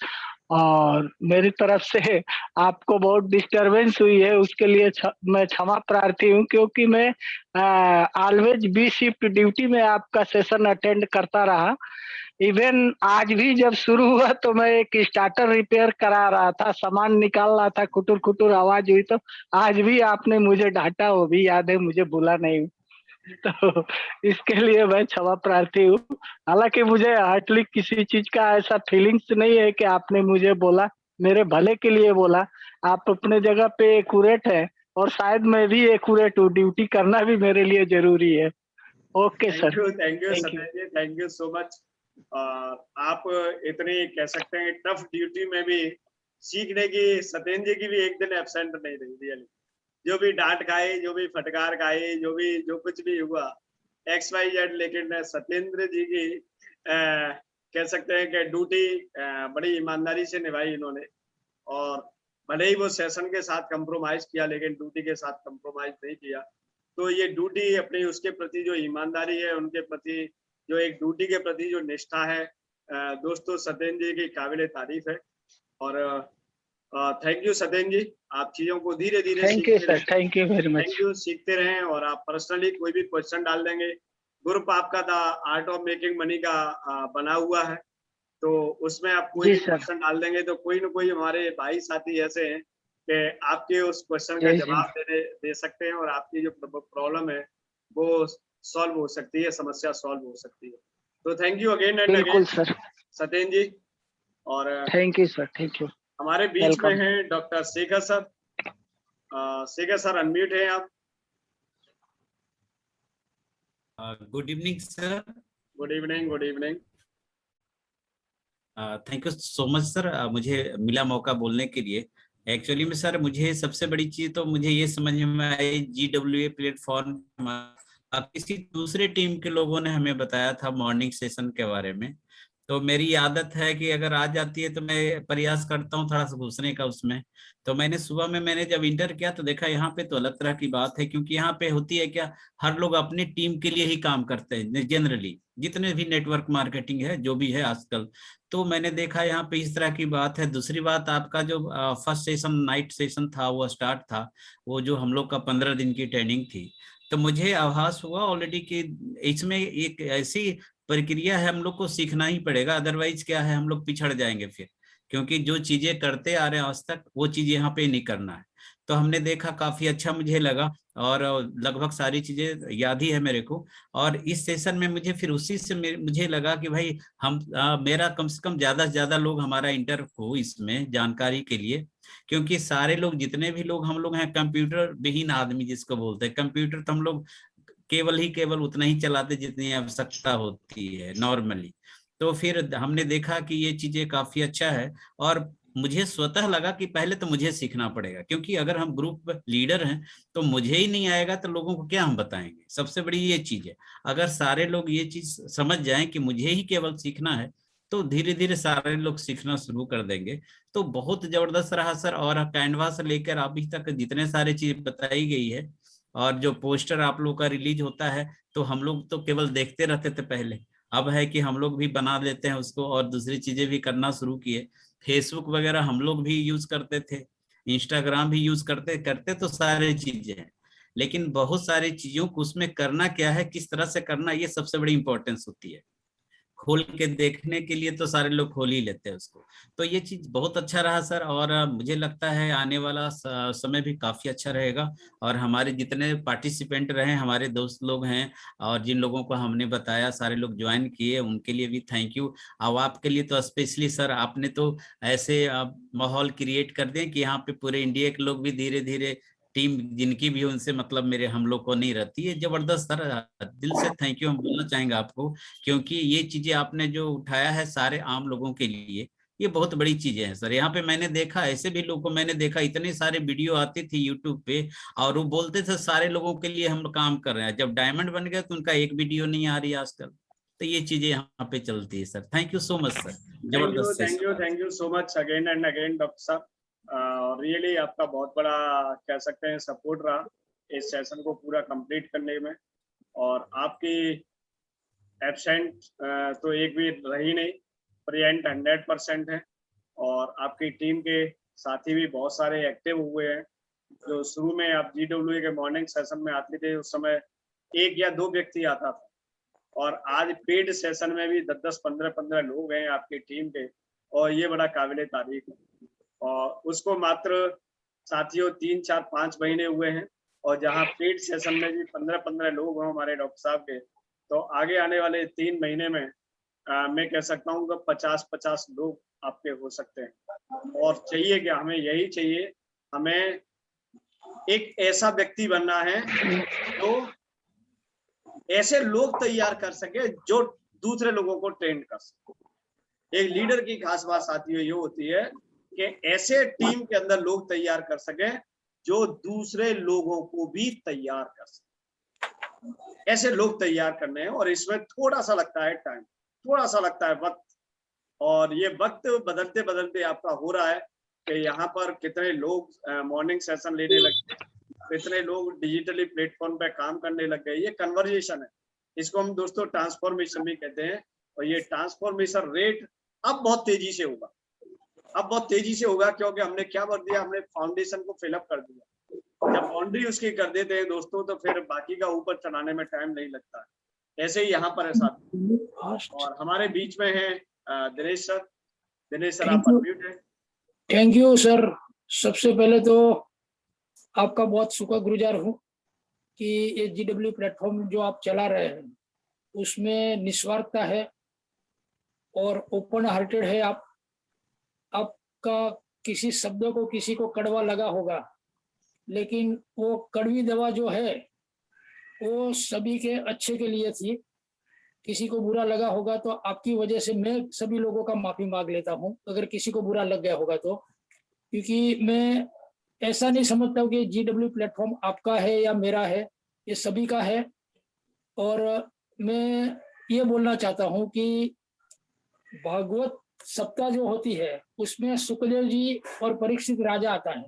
और मेरी तरफ से आपको बहुत डिस्टरबेंस हुई है, उसके लिए मैं क्षमा प्रार्थी हूँ, क्योंकि मैं ऑलवेज बी शिफ्ट ड्यूटी में आपका सेशन अटेंड करता रहा। इवन आज भी जब शुरू हुआ तो मैं एक स्टार्टर रिपेयर करा रहा था, सामान निकाल रहा था, खुटुर खुटुर आवाज हुई तो आज भी आपने मुझे डांटा, वो भी याद है मुझे, भूला नहीं। तो इसके लिए मैं क्षमा प्रार्थी हूँ। हालांकि मुझे हार्टली किसी चीज का ऐसा फीलिंग्स नहीं है कि आपने मुझे बोला, मेरे भले के लिए बोला। आप अपने जगह पे एक्यूरेट है और शायद मैं भी एक्यूरेट हूँ, ड्यूटी करना भी मेरे लिए जरूरी है। Okay sir, thank you Satyendra ji, thank you so much. आप इतनी कह सकते हैं टफ ड्यूटी में भी सीखने की सत्येंद्र जी की भी एक दिन एब्सेंट नहीं रही रियली। जो भी डांट खाए, जो भी फटकार खाए, जो कुछ भी हुआ XYZ, लेकिन सत्येंद्र जी की कह सकते हैं कि ड्यूटी बड़ी ईमानदारी से निभाई इन्होंने। और भले ही वो सेशन के साथ कंप्रोमाइज किया, लेकिन ड्यूटी के साथ कंप्रोमाइज नहीं किया। तो ये ड्यूटी अपनी उसके प्रति जो ईमानदारी है, उनके प्रति जो एक ड्यूटी के प्रति जो निष्ठा है, दोस्तों सत्येंद्र जी की काबिले तारीफ है। और थैंक यू सत्येंद्र जी, आप चीजों को धीरे धीरे thank you sir, thank you very much. Thank you, सीखते रहें। और आप पर्सनली कोई भी क्वेश्चन डाल देंगे, ग्रुप आपका the art of making money का बना हुआ है, तो उसमें आप कोई भी क्वेश्चन डाल देंगे तो कोई ना कोई हमारे भाई साथी ऐसे हैं कि आपके उस क्वेश्चन का जवाब दे सकते हैं, और आपकी जो प्रॉब्लम है वो सॉल्व हो सकती है, समस्या सॉल्व हो सकती है। तो thank you again and again sir Satyendra ji. और thank you sir, thank you. हमारे बीच में हैं doctor Shekhar sir. Shekhar sir, unmute है आप। Good evening sir. Good evening, good evening. Thank you so much sir, मुझे मिला मौका बोलने के लिए। एक्चुअली में सर मुझे सबसे बड़ी चीज तो मुझे ये समझ में आई, GWA प्लेटफॉर्म किसी दूसरे टीम के लोगों ने हमें बताया था मॉर्निंग सेशन के बारे में। तो मेरी आदत है कि अगर आ जाती है तो मैं प्रयास करता हूँ थोड़ा सा घुसने का उसमें। तो मैंने सुबह में मैंने जब इंटर किया तो देखा यहाँ पे तो अलग तरह की बात है, क्योंकि यहाँ पे होती है क्या, हर लोग अपनी टीम के लिए ही काम करते हैं जनरली, जितने भी नेटवर्क मार्केटिंग है जो भी है आजकल। तो मैंने देखा यहाँ पे इस तरह की बात है। दूसरी बात, आपका जो फर्स्ट सेशन नाइट सेशन था वो स्टार्ट था, वो जो हम लोग का 15 दिन की ट्रेनिंग थी, तो मुझे आभास हुआ ऑलरेडी कि इसमें एक ऐसी प्रक्रिया है, हम लोग को सीखना ही पड़ेगा, अदरवाइज क्या है हम लोग पिछड़ जाएंगे फिर, क्योंकि जो चीजें करते आ रहे हैं आज तक वो चीज यहाँ पे नहीं करना है। तो हमने देखा, काफी अच्छा मुझे लगा, और लगभग सारी चीजें याद ही है मेरे को। और इस सेशन में मुझे फिर उसी से मुझे लगा कि भाई हम मेरा कम से कम ज्यादा से ज्यादा लोग हमारा इंटर हो इसमें जानकारी के लिए, क्योंकि सारे लोग जितने भी लोग हम लोग हैं कंप्यूटर विहीन आदमी जिसको बोलते हैं, कंप्यूटर तो हम लोग केवल उतना ही चलाते जितनी आवश्यकता होती है नॉर्मली। तो फिर हमने देखा कि ये चीजें काफी अच्छा है, और मुझे स्वतः लगा कि पहले तो मुझे सीखना पड़ेगा, क्योंकि अगर हम ग्रुप लीडर हैं तो मुझे ही नहीं आएगा तो लोगों को क्या हम बताएंगे। सबसे बड़ी ये चीज है, अगर सारे लोग ये चीज समझ जाएं कि मुझे ही केवल सीखना है, तो धीरे धीरे सारे लोग सीखना शुरू कर देंगे। तो बहुत जबरदस्त रहा सर। और कैनवा से लेकर अभी तक जितने सारे चीज बताई गई है, और जो पोस्टर आप लोग का रिलीज होता है, तो हम लोग तो केवल देखते रहते थे पहले, अब है कि हम लोग भी बना लेते हैं उसको, और दूसरी चीजें भी करना शुरू किए। फेसबुक वगैरह हम लोग भी यूज करते थे, इंस्टाग्राम भी यूज करते करते तो सारे चीजें हैं, लेकिन बहुत सारी चीजों को उसमें करना क्या है, किस तरह से करना, ये सबसे बड़ी इंपॉर्टेंस होती है। खोल के देखने के लिए तो सारे लोग खोल ही लेते हैं उसको। तो ये चीज बहुत अच्छा रहा सर, और मुझे लगता है आने वाला समय भी काफी अच्छा रहेगा। और हमारे जितने पार्टिसिपेंट रहे, हमारे दोस्त लोग हैं, और जिन लोगों को हमने बताया सारे लोग ज्वाइन किए, उनके लिए भी थैंक यू। अब आपके लिए तो स्पेशली सर, आपने तो ऐसे माहौल क्रिएट कर दिए कि यहाँ पे पूरे इंडिया के लोग भी धीरे धीरे, टीम जिनकी भी उनसे मतलब मेरे हम लोग को नहीं रहती है। जबरदस्त सर, दिल से थैंक यू हम बोलना चाहेंगे आपको, क्योंकि ये चीजें आपने जो उठाया है सारे आम लोगों के लिए, ये बहुत बड़ी चीजें हैं सर। यहाँ पे मैंने देखा, ऐसे भी लोगों को मैंने देखा, इतने सारे वीडियो आती थी यूट्यूब पे, और वो बोलते थे सारे लोगों के लिए हम काम कर रहे हैं, जब डायमंड बन गया तो उनका एक वीडियो नहीं आ रही आजकल। तो ये चीजें यहाँ पे चलती है sir. Thank you so much sir, जबरदस्त। Thank you so much again and again doctor साहब। रियली आपका बहुत बड़ा कह सकते हैं सपोर्ट रहा इस सेशन को पूरा कंप्लीट करने में, और आपकी एब्सेंट तो एक भी रही नहीं, प्रेजेंट 100% है। और आपकी टीम के साथी भी बहुत सारे एक्टिव हुए हैं। जो शुरू में आप GWA के मॉर्निंग सेशन में आते थे, उस समय 1 या 2 व्यक्ति आता था, और आज पेड सेशन में भी 10-10, 15-15 लोग हैं आपकी टीम के, और ये बड़ा काबिले तारीफ है। और उसको मात्र साथियों 3, 4, 5 महीने हुए हैं, और जहां पेड सेशन में भी 15-15 लोग हों हमारे डॉक्टर साहब के, तो आगे आने वाले 3 महीने में मैं कह सकता हूँ कि 50-50 लोग आपके हो सकते हैं। और चाहिए क्या, हमें यही चाहिए, हमें एक ऐसा व्यक्ति बनना है जो ऐसे लोग तैयार कर सके जो दूसरे लोगों को ट्रेन कर सके। एक लीडर की खास बात साथियों ये होती है कि ऐसे टीम के अंदर लोग तैयार कर सके जो दूसरे लोगों को भी तैयार कर सके। ऐसे लोग तैयार करने हैं, और इसमें थोड़ा सा लगता है टाइम, थोड़ा सा लगता है वक्त, और ये वक्त बदलते बदलते आपका हो रहा है कि यहाँ पर कितने लोग मॉर्निंग सेशन लेने लगे, कितने लोग डिजिटली प्लेटफॉर्म पे काम करने लग गए। ये कन्वर्जेशन है, इसको हम दोस्तों ट्रांसफॉर्मेशन भी कहते हैं। और ये ट्रांसफॉर्मेशन रेट अब बहुत तेजी से होगा, अब बहुत तेजी से होगा, क्योंकि हमने क्या कर दिया, हमने फाउंडेशन को फिलअप कर दिया। जब बाउंड्री उसकी कर देते हैं दोस्तों, तो फिर बाकी का ऊपर चढ़ाने में टाइम नहीं लगता है। ऐसे ही यहाँ पर है साथ, और हमारे बीच में है दिनेश सर। दिनेश सर आप अनम्यूट हैं। Thank you sir. सबसे पहले तो आपका बहुत शुक्रगुजार हूँ कि ये GW प्लेटफॉर्म जो आप चला रहे हैं उसमें निस्वार्थता है और ओपन हार्टेड है। आपका किसी शब्द को किसी को कड़वा लगा होगा, लेकिन वो कड़वी दवा जो है वो सभी के अच्छे के लिए थी। किसी को बुरा लगा होगा तो आपकी वजह से मैं सभी लोगों का माफी मांग लेता हूं अगर किसी को बुरा लग गया होगा तो, क्योंकि मैं ऐसा नहीं समझता हूँ कि GW प्लेटफॉर्म आपका है या मेरा है, ये सभी का है। और मैं ये बोलना चाहता हूँ कि भागवत सप्ताह जो होती है उसमें सुखदेव जी और परीक्षित राजा आता है।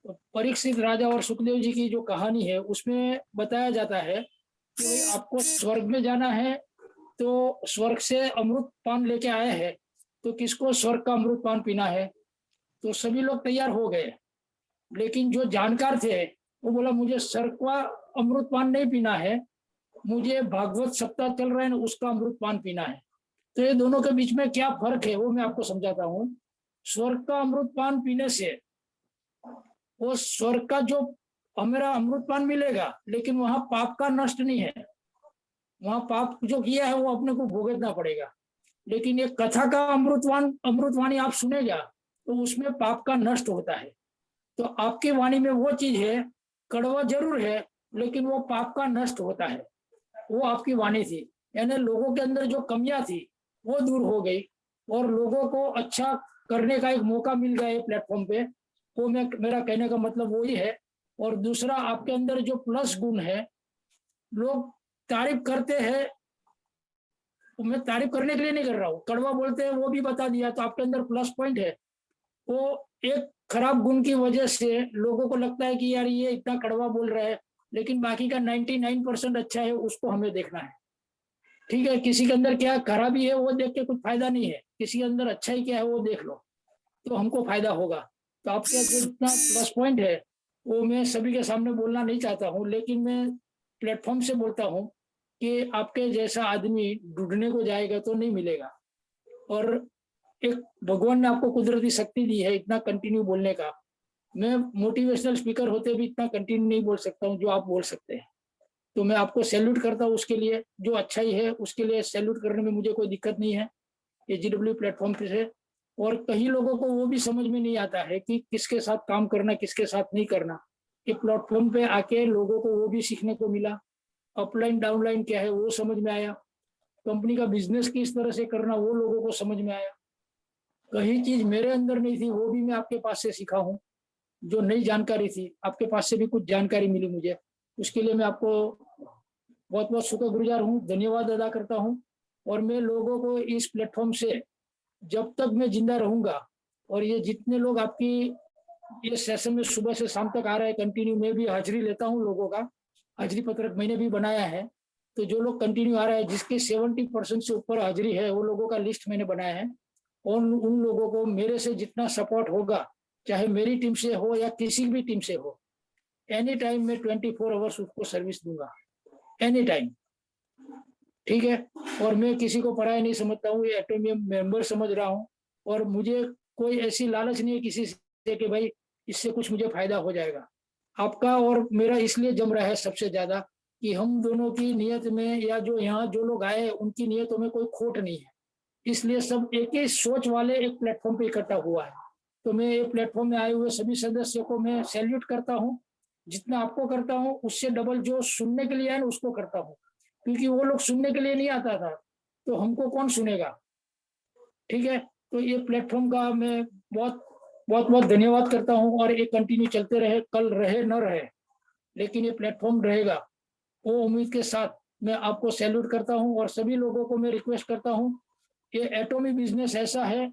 तो परीक्षित राजा और सुखदेव जी की जो कहानी है उसमें बताया जाता है कि आपको स्वर्ग में जाना है, तो स्वर्ग से अमृत पान लेके आए हैं, तो किसको स्वर्ग का अमृत पान पीना है। तो सभी लोग तैयार हो गए, लेकिन जो जानकार थे वो बोला मुझे स्वर्ग का अमृत पान नहीं पीना है, मुझे भागवत सप्ताह चल रहे हैं उसका अमृत पान पीना है। तो ये दोनों के बीच में क्या फर्क है वो मैं आपको समझाता हूँ। स्वर्ग का अमृत पान पीने से वो स्वर्ग का जो हमारा अमृत पान मिलेगा, लेकिन वहां पाप का नष्ट नहीं है, वहां पाप जो किया है वो अपने को भुगतना पड़ेगा। लेकिन ये कथा का अमृतवाणी आप सुनेगा तो उसमें पाप का नष्ट होता है। तो आपकी वाणी में वो चीज है, कड़वा जरूर है लेकिन वो पाप का नष्ट होता है। वो आपकी वाणी थी, यानी लोगों के अंदर जो कमियां थी वो दूर हो गई और लोगों को अच्छा करने का एक मौका मिल गया प्लेटफॉर्म पे। वो मेरा कहने का मतलब वही है। और दूसरा, आपके अंदर जो प्लस गुण है, लोग तारीफ करते हैं, मैं तारीफ करने के लिए नहीं कर रहा हूँ, कड़वा बोलते हैं वो भी बता दिया, तो आपके अंदर प्लस पॉइंट है। वो एक खराब गुण की वजह से लोगों को लगता है कि यार ये इतना कड़वा बोल रहा है, लेकिन बाकी का 99% अच्छा है, उसको हमें देखना है। ठीक है, किसी के अंदर क्या खराबी है वो देख के कुछ फायदा नहीं है, किसी के अंदर अच्छा ही क्या है वो देख लो, तो हमको फायदा होगा। तो आपका जो इतना प्लस पॉइंट है वो मैं सभी के सामने बोलना नहीं चाहता हूँ, लेकिन मैं प्लेटफॉर्म से बोलता हूँ कि आपके जैसा आदमी ढूंढने को जाएगा तो नहीं मिलेगा। और एक भगवान ने आपको कुदरती शक्ति दी है इतना कंटिन्यू बोलने का। मैं मोटिवेशनल स्पीकर होते भी इतना कंटिन्यू नहीं बोल सकता हूँ जो आप बोल सकते हैं। तो मैं आपको सैल्यूट करता हूँ उसके लिए, जो अच्छाई है उसके लिए सैल्यूट करने में मुझे कोई दिक्कत नहीं है ये GW प्लेटफॉर्म पे से। और कई लोगों को वो भी समझ में नहीं आता है कि किसके साथ काम करना, किसके साथ नहीं करना। ये प्लेटफॉर्म पे आके लोगों को वो भी सीखने को मिला, अपलाइन डाउनलाइन क्या है वो समझ में आया, कंपनी का बिजनेस किस तरह से करना वो लोगों को समझ में आया। कई चीज मेरे अंदर नहीं थी वो भी मैं आपके पास से सीखा हूँ, जो नई जानकारी थी आपके पास से भी कुछ जानकारी मिली मुझे, उसके लिए मैं आपको बहुत बहुत शुक्रगुजार हूँ, धन्यवाद अदा करता हूँ। और मैं लोगों को इस प्लेटफॉर्म से जब तक मैं जिंदा रहूंगा, और ये जितने लोग आपकी ये सेशन में सुबह से शाम तक आ रहे हैं कंटिन्यू, मैं भी हाजिरी लेता हूँ लोगों का, हाजिरी पत्रक मैंने भी बनाया है। तो जो लोग कंटिन्यू आ रहे हैं जिसकी 70% से ऊपर हाजिरी है वो लोगों का लिस्ट मैंने बनाया है। और उन लोगों को मेरे से जितना सपोर्ट होगा, चाहे मेरी टीम से हो या किसी भी टीम से हो, एनी टाइम मैं 24 आवर्स उसको सर्विस दूंगा, एनी टाइम। ठीक है, और मैं किसी को पराया नहीं समझता हूँ, ये एटोमियम मेंबर समझ रहा हूँ। और मुझे कोई ऐसी लालच नहीं है किसी से कि भाई इससे कुछ मुझे फायदा हो जाएगा। आपका और मेरा इसलिए जम रहा है सबसे ज्यादा कि हम दोनों की नियत में, या जो यहाँ जो लोग आए उनकी नियतों में कोई खोट नहीं है, इसलिए सब एक ही सोच वाले एक प्लेटफॉर्म पे इकट्ठा हुआ है। तो मैं ये प्लेटफॉर्म में आए हुए सभी सदस्यों को मैं सैल्यूट करता हूँ, जितना आपको करता हूँ उससे डबल जो सुनने के लिए है ना उसको करता हूँ, क्योंकि वो लोग सुनने के लिए नहीं आता था तो हमको कौन सुनेगा। ठीक है, तो ये प्लेटफॉर्म का मैं बहुत बहुत बहुत धन्यवाद करता हूँ, और ये कंटिन्यू चलते रहे, कल रहे न रहे, लेकिन ये प्लेटफॉर्म रहेगा, वो उम्मीद के साथ मैं आपको सैल्यूट करता हूँ। और सभी लोगों को मैं रिक्वेस्ट करता हूँ, ये एटॉमी बिजनेस ऐसा है,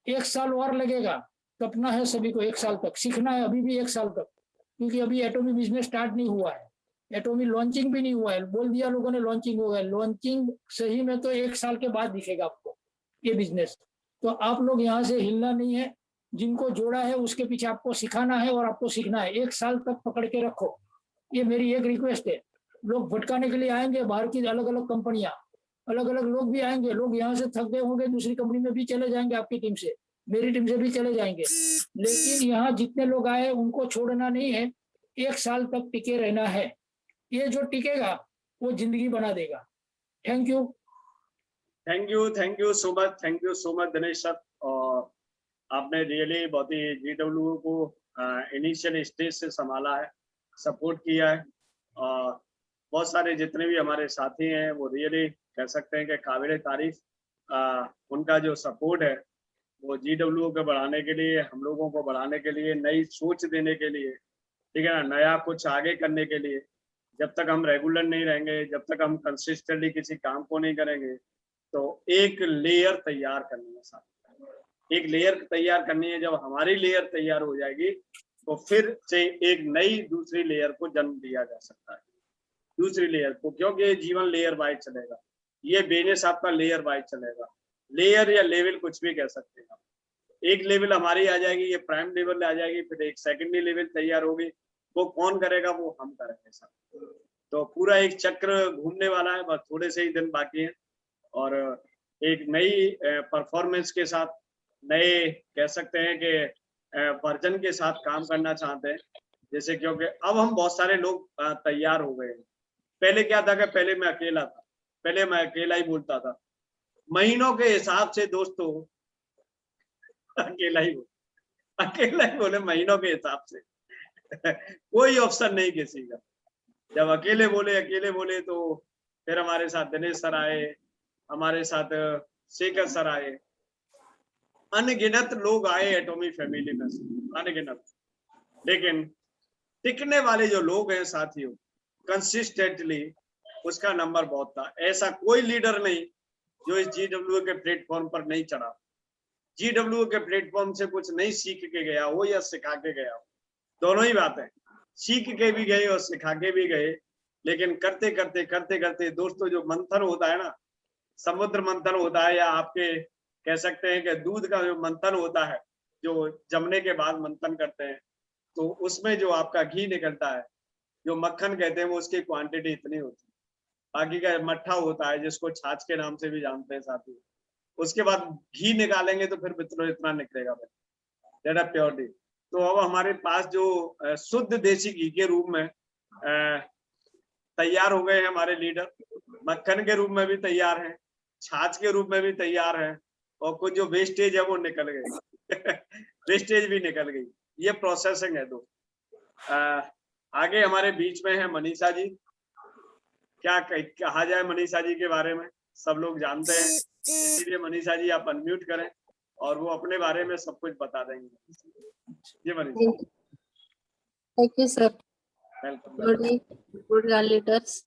1 साल और लगेगा, कपना है सभी को, 1 साल तक सीखना है, अभी भी 1 साल तक, क्योंकि अभी एटॉमी बिजनेस स्टार्ट नहीं हुआ है, एटॉमी लॉन्चिंग भी नहीं हुआ है। बोल दिया लोगों ने लॉन्चिंग होगा, लॉन्चिंग सही में तो 1 साल के बाद दिखेगा आपको ये बिजनेस। तो आप लोग यहाँ से हिलना नहीं है, जिनको जोड़ा है उसके पीछे आपको सिखाना है और आपको सीखना है, 1 साल तक पकड़ के रखो, ये मेरी एक रिक्वेस्ट है। लोग भटकाने के लिए आएंगे, बाहर की अलग अलग कंपनियां, अलग अलग लोग भी आएंगे, लोग यहाँ से थक गए होंगे दूसरी कंपनी में भी चले जाएंगे, आपकी टीम से, मेरी टीम से भी चले जाएंगे, लेकिन यहाँ जितने लोग आए उनको छोड़ना नहीं है, 1 साल तक टिके रहना है। ये जो टिकेगा वो जिंदगी बना देगा। Thank you so much, thank you so much Dinesh sir. और आपने रियली बहुत ही GW को इनिशियल स्टेज से संभाला है, सपोर्ट किया है। और बहुत सारे जितने भी हमारे साथी हैं वो रियली कह सकते हैं कि काबिल तारीफ, उनका जो सपोर्ट है वो GW को बढ़ाने के लिए, हम लोगों को बढ़ाने के लिए, नई सोच देने के लिए, ठीक है ना, नया कुछ आगे करने के लिए। जब तक हम रेगुलर नहीं रहेंगे, जब तक हम कंसिस्टेंटली किसी काम को नहीं करेंगे, तो एक लेयर तैयार करनी है साथ, एक लेयर तैयार करनी है। जब हमारी लेयर तैयार हो जाएगी तो फिर से एक नई दूसरी लेयर को जन्म दिया जा सकता है, दूसरी लेयर को, क्योंकि जीवन लेयर वाइज चलेगा, ये बिजनेस आपका लेयर वाइज चलेगा। लेयर या लेवल कुछ भी कह सकते हैं आप। एक लेवल हमारी आ जाएगी, ये प्राइम लेवल आ जाएगी, फिर एक सेकेंडरी लेवल तैयार होगी, वो कौन करेगा, वो हम करेंगे सब। तो पूरा एक चक्र घूमने वाला है, बस थोड़े से ही दिन बाकी हैं, और एक नई परफॉर्मेंस के साथ, नए कह सकते हैं कि वर्जन के साथ काम करना चाहते हैं। जैसे क्योंकि अब हम बहुत सारे लोग तैयार हो गए हैं। पहले क्या था कि पहले मैं अकेला था, पहले मैं अकेला ही बोलता था, महीनों के हिसाब से दोस्तों अकेला ही बोले महीनों के हिसाब से कोई ऑप्शन नहीं किसी का। जब अकेले बोले तो फिर हमारे साथ दिनेश सर आए, हमारे साथ शेखर सर आए, अनगिनत लोग आए एटॉमी फैमिली में से, अनगिनत। लेकिन टिकने वाले जो लोग हैं साथियों, कंसिस्टेंटली, उसका नंबर बहुत था। ऐसा कोई लीडर नहीं जो इस GW के प्लेटफॉर्म पर नहीं चढ़ा, GW के प्लेटफॉर्म से कुछ नहीं सीख के गया हो या सिखा के गया हो। दोनों ही बातें, सीख के भी गए और सिखा के भी गए। लेकिन करते करते दोस्तों, जो मंथन होता है ना, समुद्र मंथन होता है, या आपके कह सकते हैं कि दूध का जो मंथन होता है, जो जमने के बाद मंथन करते हैं, तो उसमें जो आपका घी निकलता है, जो मक्खन कहते हैं, वो उसकी क्वांटिटी इतनी होती है। बाकी का मट्ठा होता है, जिसको छाछ के नाम से भी जानते हैं साथी, उसके बाद घी निकालेंगे तो फिर इतना निकलेगा, दैट आर प्योरिटी। तो अब हमारे पास जो शुद्ध देसी घी के रूप में तैयार हो गए हैं हमारे लीडर, मक्खन के रूप में भी तैयार हैं, छाछ के रूप में भी तैयार हैं, और कुछ जो वेस्टेज है वो निकल गई वेस्टेज भी निकल गई। ये प्रोसेसिंग है। दो आगे हमारे बीच में है मनीषा जी। क्या कहा जाए मनीषा जी के बारे में, सब लोग जानते हैं, इसीलिए मनीषा जी आप अनम्यूट करें और वो अपने बारे में सब कुछ बता देंगे। जी Manisha. Thank you sir. Welcome. Good leaders.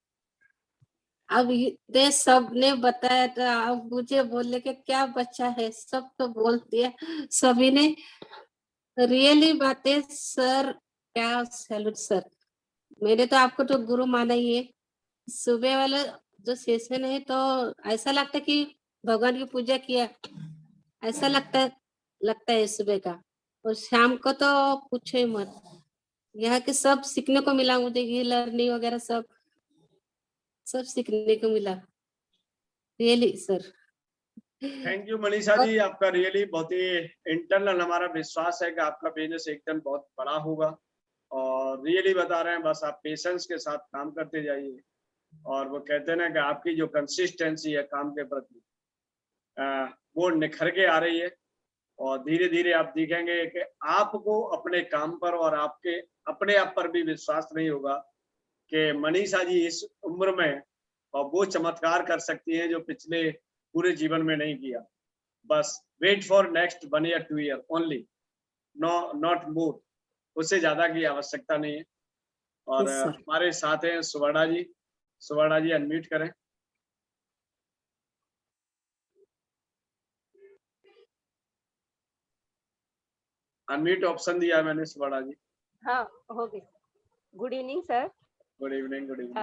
अब ये सब ने बताया तो अब मुझे बोलने के क्या बच्चा है, सब तो बोल दिया सभी ने। रियली बातें सर, क्या सैल्यूट सर। मैंने तो आपको तो गुरु माना ही है। सुबह वाला जो सेशन है तो ऐसा लगता है कि भगवान की पूजा किया, ऐसा लगता है सुबह का। और शाम को तो पूछो ही मत, यहाँ के सब सीखने को मिला मुझे, ये लर्निंग वगैरह सब सीखने को मिला। Really sir. Thank you Manisha ji, आपका रियली बहुत ही इंटरनल हमारा विश्वास है कि आपका बिजनेस एकदम बहुत बड़ा होगा, और रियली बता रहे हैं, बस आप पेशेंस के साथ काम करते जाइए। और वो कहते हैं ना कि आपकी जो कंसिस्टेंसी है काम के प्रति, वो निखर के आ रही है, और धीरे धीरे आप देखेंगे कि आपको अपने काम पर और आपके अपने आप पर भी विश्वास नहीं होगा कि मनीषा जी इस उम्र में और वो चमत्कार कर सकती है जो पिछले पूरे जीवन में नहीं किया। बस wait for next 1 year 2 year only, not more, उससे ज्यादा की आवश्यकता नहीं है। और हमारे साथ हैं सुवर्णा जी। सुवर्णा जी अनम्यूट करें। अनम्यूट ऑप्शन दिया मैंने सुवर्णा जी। हाँ हो गई। Good evening sir. Good evening. Good evening.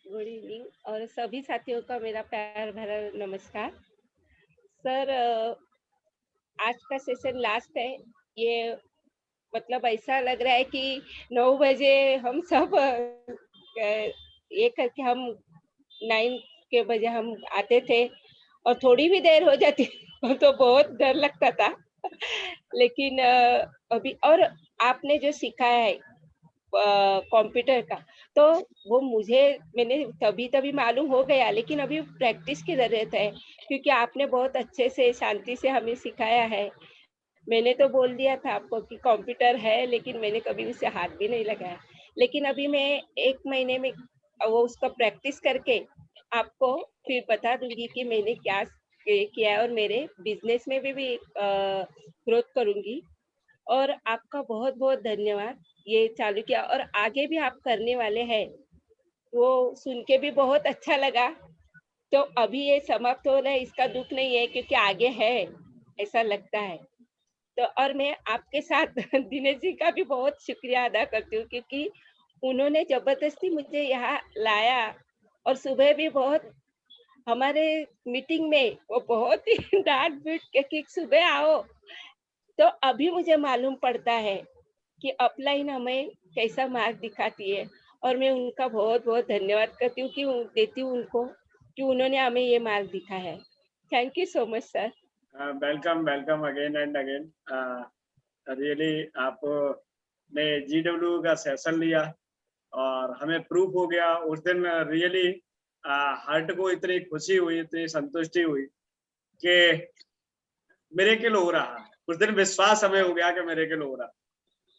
Good evening और सभी साथियों का मेरा प्यार भरा नमस्कार। सर आज का सेशन लास्ट है, ये मतलब ऐसा लग रहा है कि 9 बजे हम सब ये करके हम 9 के बजे हम आते थे, और थोड़ी भी देर हो जाती तो बहुत डर लगता था। लेकिन अभी और आपने जो सिखाया है कंप्यूटर का, तो वो मैंने तभी मालूम हो गया, लेकिन अभी प्रैक्टिस की जरूरत है, क्योंकि आपने बहुत अच्छे से शांति से हमें सिखाया है। मैंने तो बोल दिया था आपको कि कंप्यूटर है, लेकिन मैंने कभी उसे हाथ भी नहीं लगाया। लेकिन अभी मैं 1 महीने में वो उसका प्रैक्टिस करके आपको फिर बता दूंगी कि मैंने क्या किया और मेरे बिजनेस में भी ग्रोथ करूंगी। और आपका बहुत बहुत धन्यवाद, ये चालू किया और आगे भी आप करने वाले हैं, वो सुन के भी बहुत अच्छा लगा। तो अभी ये समाप्त हो रहा है, इसका दुख नहीं है, क्योंकि आगे है ऐसा लगता है। तो और मैं आपके साथ दिनेश जी का भी बहुत शुक्रिया अदा करती हूँ, क्योंकि उन्होंने जबरदस्ती मुझे यहाँ लाया, और सुबह भी बहुत हमारे मीटिंग में वो बहुत ही डांट पीट के कि सुबह आओ। तो अभी मुझे मालूम पड़ता है कि अपलाइन हमें कैसा मार्ग दिखाती है, और मैं उनका बहुत बहुत धन्यवाद करती हूँ कि देती हूँ उनको कि उन्होंने हमें ये मार्ग दिखाया है। Thank you so much sir. Welcome again and again. Really आपने GW का सेशन लिया और हमें प्रूफ हो गया उस दिन। रियली हार्ट को इतनी खुशी हुई, इतनी संतुष्टि हुई कि मिरेकल हो रहा है। उस दिन विश्वास हमें हो गया कि मिरेकल हो रहा है।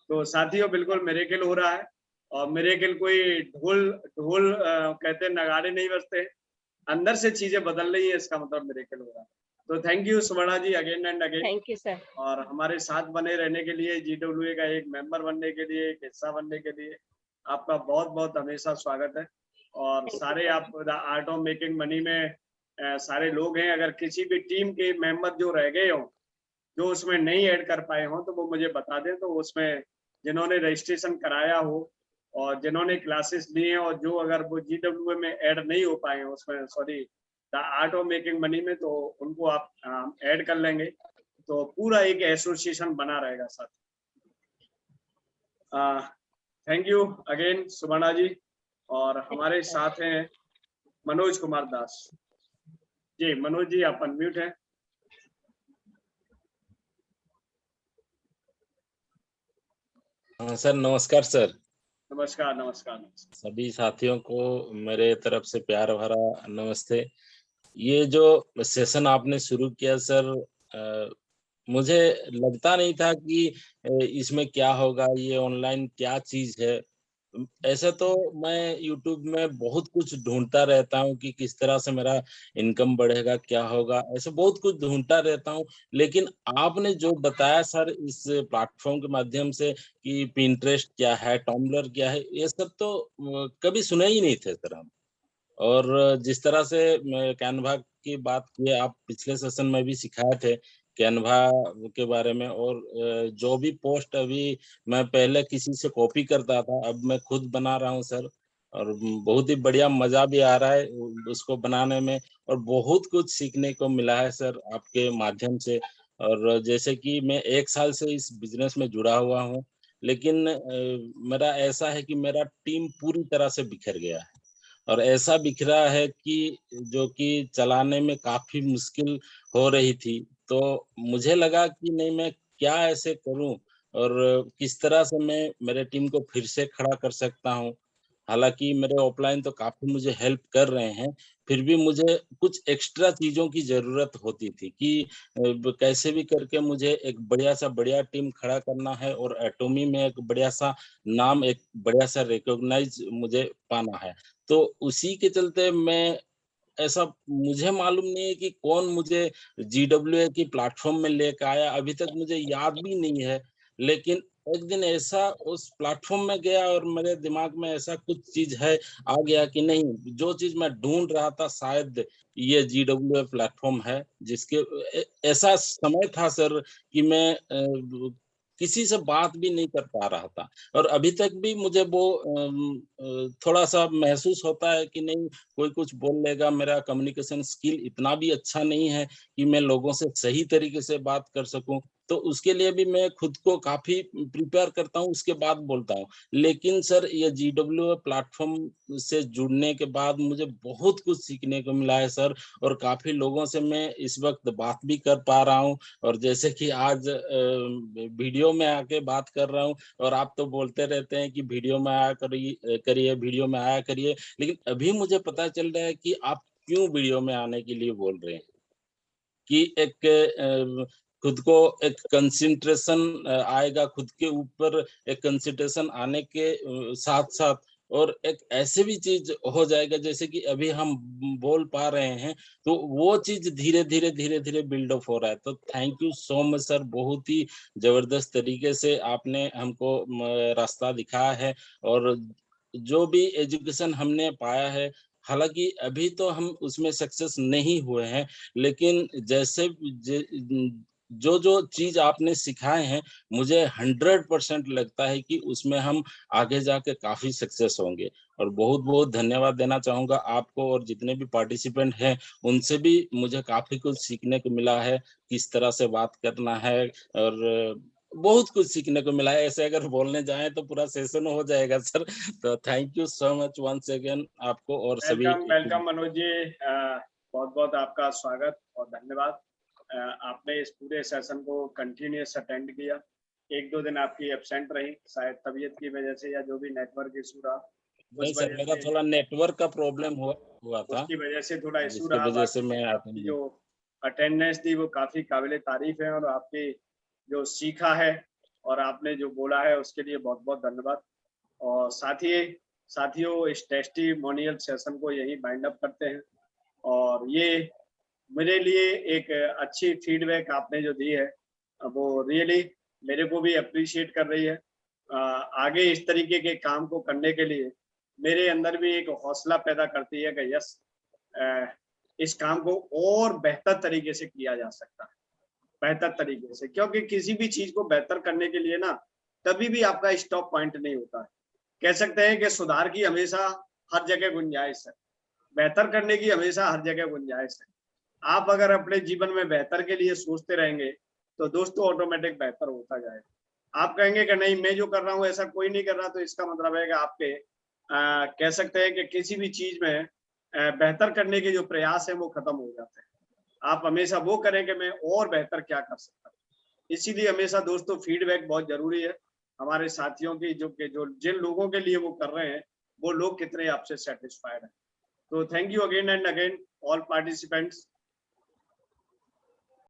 तो साथियों बिल्कुल मिरेकल हो रहा है, और मिरेकल कोई ढोल ढोल कहते हैं नगाड़े नहीं बजते, अंदर से चीजें बदल रही है, इसका मतलब मिरेकल हो रहा है। तो thank you Suvarna ji again and again. Thank you sir. और हमारे साथ बने रहने के लिए, GWA का एक मेंबर बनने के लिए, एक हिस्सा बनने के लिए आपका बहुत बहुत हमेशा स्वागत है। और सारे आप the art of making money में सारे लोग हैं, अगर किसी भी टीम के मेंबर जो रह गए हों, जो उसमें नहीं ऐड कर पाए हों, तो वो मुझे बता दें। तो उसमें जिन्होंने रजिस्ट्रेशन कराया हो और जिन्होंने क्लासेस लिए हैं और जो अगर वो GWA में ऐड नहीं हो पाए हैं उसमें, sorry the art of making money में, तो उनको आप ऐड कर लेंगे, तो पूरा एक एसोसिएशन बना रहेगा सर। थैंक यू अगेन सुवर्णा जी। और हमारे साथ हैं मनोज कुमार दास जी। मनोज जी आप अनम्यूट हैं। हाँ सर, नमस्कार सर। नमस्कार नमस्कार नमस्कार। सभी साथियों को मेरे तरफ से प्यार भरा नमस्ते। ये जो सेशन आपने शुरू किया सर, मुझे लगता नहीं था कि इसमें क्या होगा, ये ऑनलाइन क्या चीज है। ऐसे तो मैं YouTube में बहुत कुछ ढूंढता रहता हूँ कि किस तरह से मेरा इनकम बढ़ेगा, क्या होगा, ऐसे बहुत कुछ ढूंढता रहता हूँ। लेकिन आपने जो बताया सर इस प्लेटफॉर्म के माध्यम से कि पिंटरेस्ट क्या है, टम्बलर क्या है, ये सब तो कभी सुने ही नहीं थे सर हम। और जिस तरह से कैनवा की बात की, आप पिछले सेशन में भी सिखाए थे कैनवा के बारे में। और जो भी पोस्ट अभी मैं पहले किसी से कॉपी करता था, अब मैं खुद बना रहा हूँ सर। और बहुत ही बढ़िया मजा भी आ रहा है उसको बनाने में, और बहुत कुछ सीखने को मिला है सर आपके माध्यम से। और जैसे कि मैं 1 साल से इस बिजनेस में जुड़ा हुआ हूँ, लेकिन मेरा ऐसा है कि मेरा टीम पूरी तरह से बिखर गया है, और ऐसा बिखरा है कि जो कि चलाने में काफी मुश्किल हो रही थी। तो मुझे लगा कि नहीं, मैं क्या ऐसे करूं और किस तरह से मैं मेरे टीम को फिर से खड़ा कर सकता हूं। हालांकि मेरे ऑफलाइन तो काफी मुझे हेल्प कर रहे हैं, फिर भी मुझे कुछ एक्स्ट्रा चीजों की जरूरत होती थी कि कैसे भी करके मुझे एक बढ़िया टीम खड़ा करना है, और एटॉमी में एक बढ़िया सा नाम, एक बढ़िया सा रिकॉग्नाइज मुझे पाना है। तो उसी के चलते मैं ऐसा, मुझे मालूम नहीं है कि कौन मुझे GWA की प्लेटफॉर्म में लेकर आया, अभी तक मुझे याद भी नहीं है। लेकिन एक दिन ऐसा उस प्लेटफॉर्म में गया और मेरे दिमाग में ऐसा कुछ चीज है आ गया कि नहीं, जो चीज मैं ढूंढ रहा था शायद ये GWA प्लेटफॉर्म है, जिसके ऐसा समय था सर कि मैं किसी से बात भी नहीं कर पा रहा था। और अभी तक भी मुझे वो थोड़ा सा महसूस होता है कि नहीं, कोई कुछ बोल लेगा, मेरा कम्युनिकेशन स्किल इतना भी अच्छा नहीं है कि मैं लोगों से सही तरीके से बात कर सकूं। तो उसके लिए भी मैं खुद को काफी प्रिपेयर करता हूं, उसके बाद बोलता हूं। लेकिन सर ये GWA प्लेटफॉर्म से जुड़ने के बाद मुझे बहुत कुछ सीखने को मिला है सर, और काफी लोगों से मैं इस वक्त बात भी कर पा रहा हूं। और जैसे कि आज वीडियो में आके बात कर रहा हूं, और आप तो बोलते रहते हैं कि वीडियो में आया करिए, वीडियो में आया करिए, लेकिन अभी मुझे पता चल रहा है कि आप क्यों वीडियो में आने के लिए बोल रहे हैं। कि एक खुद को एक कंसंट्रेशन आएगा, खुद के ऊपर एक कंसंट्रेशन आने के साथ साथ, और एक ऐसे भी चीज हो जाएगा जैसे कि अभी हम बोल पा रहे हैं, तो वो चीज धीरे धीरे बिल्डअप हो रहा है। तो thank you so much sir, बहुत ही जबरदस्त तरीके से आपने हमको रास्ता दिखाया है। और जो भी एजुकेशन हमने पाया है, हालांकि अभी तो हम उसमें सक्सेस नहीं हुए हैं, लेकिन जैसे जो जो चीज आपने सिखाए हैं, मुझे 100% लगता है कि उसमें हम आगे जाके काफी सक्सेस होंगे। और बहुत बहुत धन्यवाद देना चाहूंगा आपको, और जितने भी पार्टिसिपेंट हैं उनसे भी मुझे काफी कुछ सीखने को मिला है, किस तरह से बात करना है, और बहुत कुछ सीखने को मिला है। ऐसे अगर बोलने जाएं तो पूरा सेशन हो जाएगा सर। तो thank you so much once again आपको और सभी। वेलकम मनोज जी, बहुत बहुत आपका स्वागत और धन्यवाद। आपने इस पूरे सेशन को कंटिन्यूस अटेंड किया। 1-2 दिन आपकी एब्सेंट रही, शायद तबीयत की वजह से या जो भी नेटवर्क इशू रहा, नहीं सर, मेरा थोड़ा नेटवर्क का प्रॉब्लम हुआ था, उसकी वजह से थोड़ा इशू जिसकी रहा। वजह से मैं आपकी जो अटेंडेंस थी वो काफी काबिले तारीफ है, और आपने जो सीखा है और आपने जो बोला है उसके लिए बहुत बहुत धन्यवाद। और साथियों इस टेस्टिमोनियल सेशन को यही बाइंड अप करते हैं। और ये मेरे लिए एक अच्छी फीडबैक आपने जो दी है वो रियली मेरे को भी अप्रिशिएट कर रही है। आगे इस तरीके के काम को करने के लिए मेरे अंदर भी एक हौसला पैदा करती है कि यस इस काम को और बेहतर तरीके से किया जा सकता है, बेहतर तरीके से, क्योंकि किसी भी चीज को बेहतर करने के लिए ना कभी भी आपका स्टॉप पॉइंट नहीं होता है। कह सकते हैं कि सुधार की हमेशा हर जगह गुंजाइश है, बेहतर करने की हमेशा हर जगह गुंजाइश है। आप अगर अपने जीवन में बेहतर के लिए सोचते रहेंगे तो दोस्तों ऑटोमेटिक बेहतर होता जाएगा। आप कहेंगे कि नहीं मैं जो कर रहा हूँ ऐसा कोई नहीं कर रहा, तो इसका मतलब है कि आपके कह सकते हैं कि किसी भी चीज में बेहतर करने के जो प्रयास है वो खत्म हो जाते हैं। आप हमेशा वो करें कि मैं और बेहतर क्या कर सकता हूँ। इसीलिए हमेशा दोस्तों फीडबैक बहुत जरूरी है हमारे साथियों की, जो जिन लोगों के लिए वो कर रहे हैं वो लोग कितने आपसे सेटिस्फाइड हैं। तो thank you again and again all participants